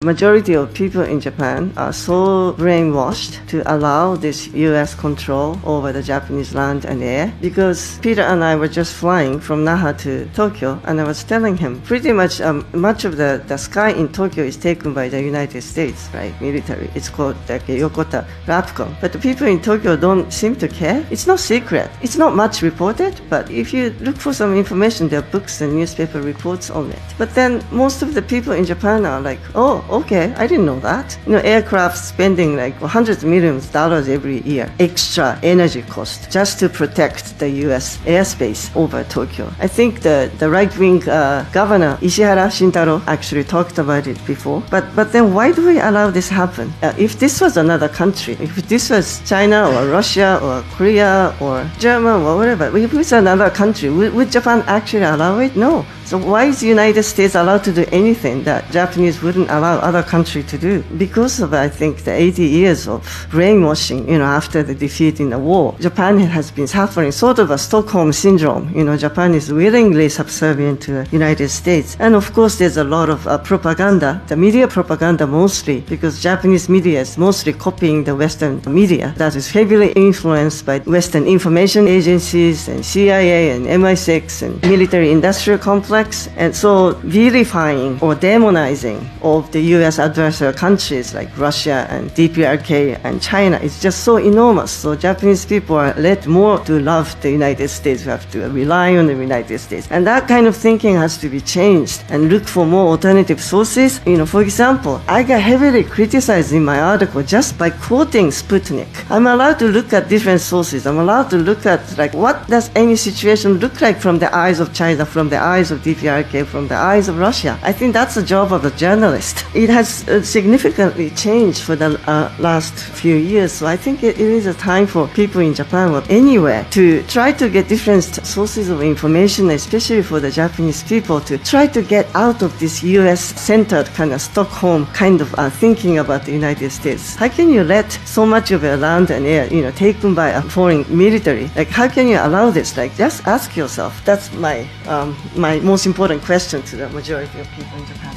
Majority of people in Japan are so brainwashed to allow this US control over the Japanese land and air, because Peter and I were just flying from Naha to Tokyo, and I was telling him pretty much much of the sky in Tokyo is taken by the United States, right? Military. It's called like Yokota Rapcom. But the people in Tokyo don't seem to care. It's not secret. It's not much reported, but if you look for some information, there are books and newspaper reports on it. But then most of the people in Japan are like, oh, okay, I didn't know that. Aircraft spending like hundreds of millions of dollars every year, extra energy cost, just to protect the US airspace over Tokyo. I think the right-wing governor, Ishihara Shintaro, actually talked about it before. But then why do we allow this happen? If this was another country, if this was China or Russia or Korea or Germany or whatever, if it was another country, would Japan actually allow it? No. So why is the United States allowed to do anything that Japanese wouldn't allow other countries to do? Because of, I think, the 80 years of brainwashing, after the defeat in the war, Japan has been suffering sort of a Stockholm syndrome. Japan is willingly subservient to the United States. And of course, there's a lot of propaganda, the media propaganda mostly, because Japanese media is mostly copying the Western media that is heavily influenced by Western information agencies and CIA and MI6 and military industrial complex. And so vilifying or demonizing of the US adversarial countries like Russia and DPRK and China is just so enormous. So Japanese people are led more to love the United States. We have to rely on the United States. And that kind of thinking has to be changed and look for more alternative sources. For example, I got heavily criticized in my article just by quoting Sputnik. I'm allowed to look at different sources. I'm allowed to look at what does any situation look like from the eyes of China, from the eyes of DPRK, from the eyes of Russia. I think that's the job of a journalist. It has significantly changed for the last few years. So I think it is a time for people in Japan or anywhere to try to get different sources of information, especially for the Japanese people, to try to get out of this US-centered kind of Stockholm kind of thinking about the United States. How can you let so much of your land and air, taken by a foreign military? How can you allow this? Just ask yourself. That's my most important question to the majority of people in Japan.